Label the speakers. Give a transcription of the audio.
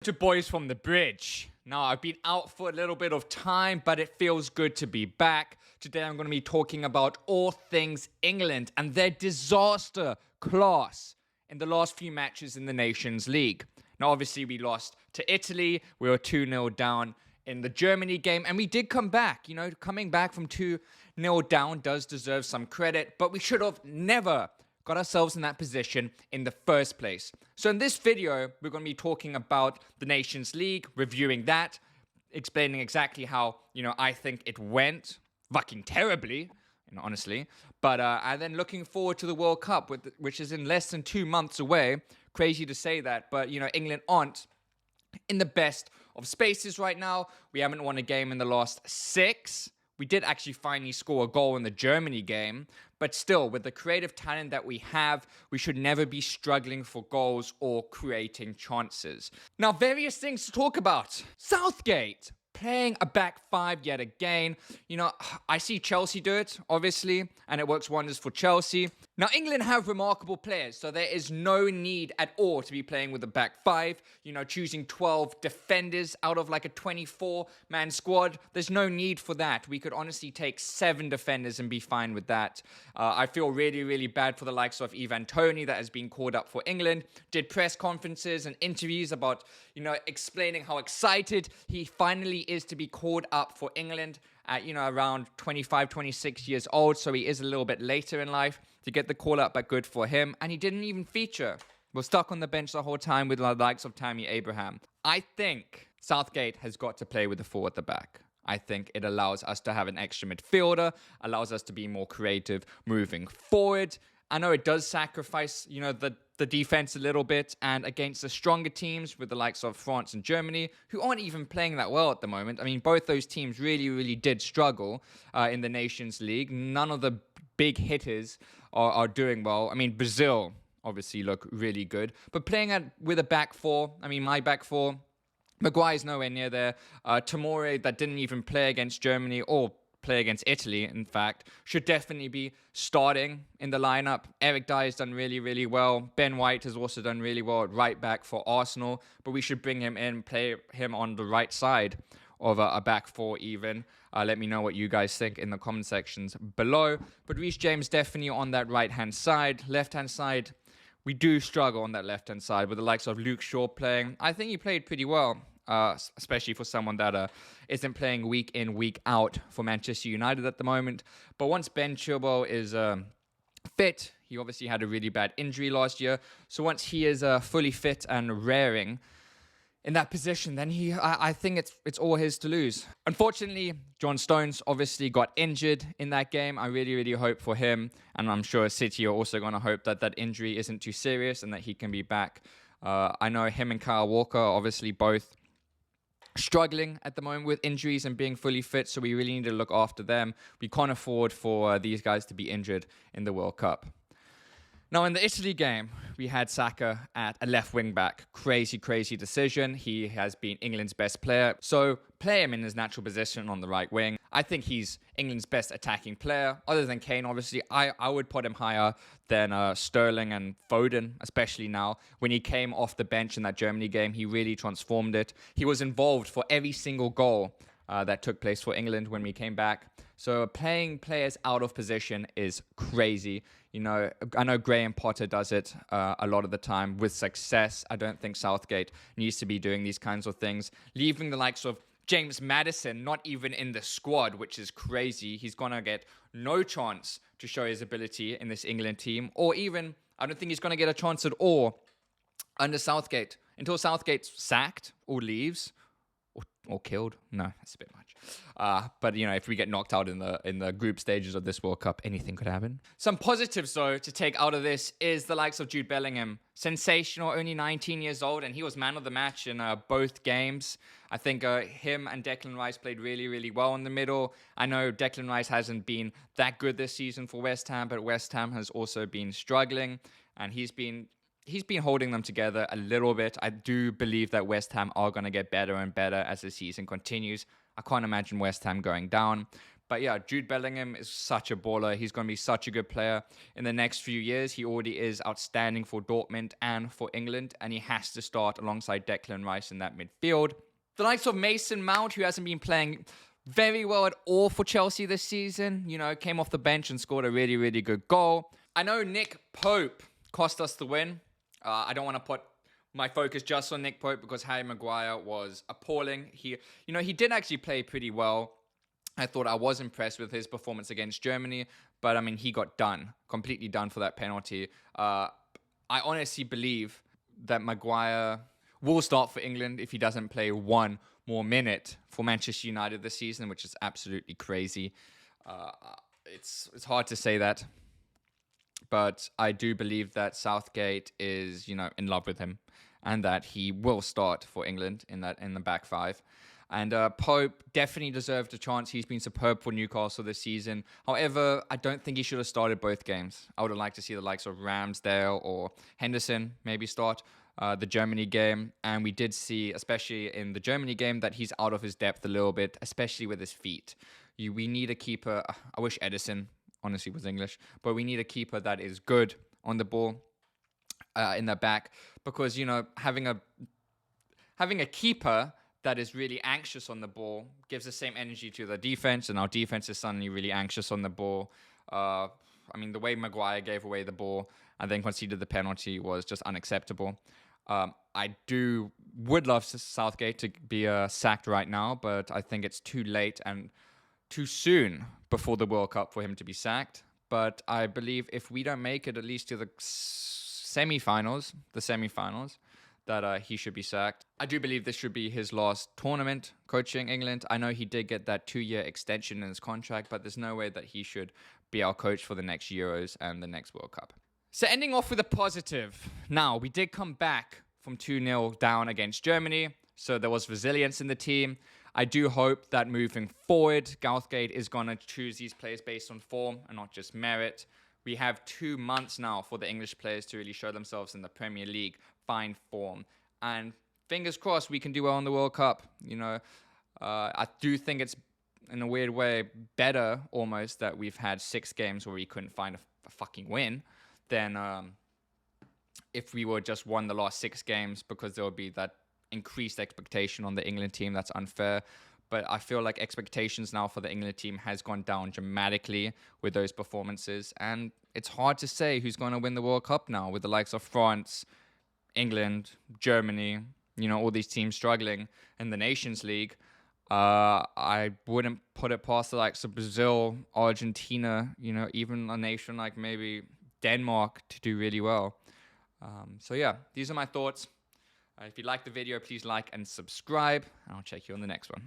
Speaker 1: to Boys from the Bridge. Now, I've been out for a little bit of time, but it feels good to be back. Today, I'm going to be talking about all things England and their disaster class in the last few matches in the Nations League. Now, obviously, we lost to Italy. We were 2-0 down in the Germany game, and we did come back. You know, coming back from 2-0 down does deserve some credit, but we should have never got ourselves in that position in the first place. So in this video, we're going to be talking about the Nations League, reviewing that, explaining exactly how, I think it went fucking terribly, honestly. But and then looking forward to the World Cup, which is in less than 2 months away. Crazy to say that, but, England aren't in the best of spaces right now. We haven't won a game in the last 6. We did actually finally score a goal in the Germany game, but still, with the creative talent that we have, we should never be struggling for goals or creating chances. Now, various things to talk about. Southgate playing a back five yet again. I see Chelsea do it, obviously, and it works wonders for Chelsea. Now, England have remarkable players, so there is no need at all to be playing with a back five. Choosing 12 defenders out of like a 24-man squad. There's no need for that. We could honestly take 7 defenders and be fine with that. I feel really, really bad for the likes of Ivan Toney that has been called up for England. Did press conferences and interviews about, explaining how excited he finally is to be called up for England at, around 25, 26 years old. So he is a little bit later in life to get the call up, but good for him. And he didn't even feature. We're stuck on the bench the whole time with the likes of Tammy Abraham. I think Southgate has got to play with the 4 at the back. I think it allows us to have an extra midfielder, allows us to be more creative moving forward. I know it does sacrifice, the defense a little bit, and against the stronger teams with the likes of France and Germany, who aren't even playing that well at the moment. I mean, both those teams really, really did struggle in the Nations League. None of the big hitters are doing well. I mean, Brazil obviously look really good, but playing with a back 4, my back 4, Maguire's nowhere near there. Tomori, that didn't even play against Germany or play against Italy, in fact, should definitely be starting in the lineup. Eric Dyer has done really, really well. Ben White has also done really well at right back for Arsenal, but we should bring him in, play him on the right side of a back 4 even. Let me know what you guys think in the comment sections below. But Reece James definitely on that right-hand side. Left-hand side, we do struggle on that left-hand side with the likes of Luke Shaw playing. I think he played pretty well, especially for someone that isn't playing week in, week out for Manchester United at the moment. But once Ben Chilwell is fit, he obviously had a really bad injury last year. So once he is fully fit and raring in that position, then I think it's all his to lose. Unfortunately, John Stones obviously got injured in that game. I really, really hope for him, and I'm sure City are also going to hope that that injury isn't too serious and that he can be back. I know him and Kyle Walker are obviously both struggling at the moment with injuries and being fully fit, so we really need to look after them. We can't afford for these guys to be injured in the World Cup. Now, in the Italy game, we had Saka at a left wing back. Crazy, crazy decision. He has been England's best player, so play him in his natural position on the right wing. I think he's England's best attacking player. Other than Kane, obviously, I would put him higher than Sterling and Foden, especially now. When he came off the bench in that Germany game, he really transformed it. He was involved for every single goal that took place for England when we came back. So playing players out of position is crazy. I know Graham Potter does it a lot of the time with success. I don't think Southgate needs to be doing these kinds of things. Leaving the likes of James Maddison not even in the squad, which is crazy. He's going to get no chance to show his ability in this England team. Or even, I don't think he's going to get a chance at all under Southgate. Until Southgate's sacked or leaves. Or killed. No, that's a bit much. But if we get knocked out in the group stages of this World Cup, anything could happen. Some positives, though, to take out of this is the likes of Jude Bellingham. Sensational, only 19 years old, and he was man of the match in both games. I think him and Declan Rice played really, really well in the middle. I know Declan Rice hasn't been that good this season for West Ham, but West Ham has also been struggling, and he's been holding them together a little bit. I do believe that West Ham are going to get better and better as the season continues. I can't imagine West Ham going down. But yeah, Jude Bellingham is such a baller. He's going to be such a good player in the next few years. He already is outstanding for Dortmund and for England, and he has to start alongside Declan Rice in that midfield. The likes of Mason Mount, who hasn't been playing very well at all for Chelsea this season, came off the bench and scored a really, really good goal. I know Nick Pope cost us the win. I don't want to put my focus just on Nick Pope because Harry Maguire was appalling. He did actually play pretty well. I thought I was impressed with his performance against Germany, but I mean, he got completely done for that penalty. I honestly believe that Maguire will start for England if he doesn't play one more minute for Manchester United this season, which is absolutely crazy. It's hard to say that, but I do believe that Southgate is, in love with him, and that he will start for England in the back five. And Pope definitely deserved a chance. He's been superb for Newcastle this season. However, I don't think he should have started both games. I would have liked to see the likes of Ramsdale or Henderson maybe start the Germany game. And we did see, especially in the Germany game, that he's out of his depth a little bit, especially with his feet. We need a keeper. I wish Edison, honestly, was English. But we need a keeper that is good on the ball in the back. Because, having a keeper that is really anxious on the ball gives the same energy to the defense, and our defense is suddenly really anxious on the ball. The way Maguire gave away the ball and then conceded the penalty was just unacceptable. I would love Southgate to be sacked right now, but I think it's too late and too soon before the World Cup for him to be sacked. But I believe if we don't make it at least to the semi-finals, that he should be sacked. I do believe this should be his last tournament coaching England. I know he did get that 2-year extension in his contract, but there's no way that he should be our coach for the next Euros and the next World Cup. So ending off with a positive. Now, we did come back from 2-0 down against Germany, so there was resilience in the team. I do hope that moving forward, Southgate is going to choose these players based on form and not just merit. We have 2 months now for the English players to really show themselves in the Premier League, find form, and fingers crossed we can do well in the World Cup. I do think it's, in a weird way, better almost that we've had 6 games where we couldn't find a fucking win than if we were just won the last 6 games, because there would be that increased expectation on the England team. That's unfair. But I feel like expectations now for the England team has gone down dramatically with those performances. And it's hard to say who's going to win the World Cup now with the likes of France, England, Germany, all these teams struggling in the Nations League. I wouldn't put it past the likes of Brazil, Argentina, even a nation like maybe Denmark to do really well. So yeah, these are my thoughts. If you like the video, please like and subscribe, and I'll check you on the next one.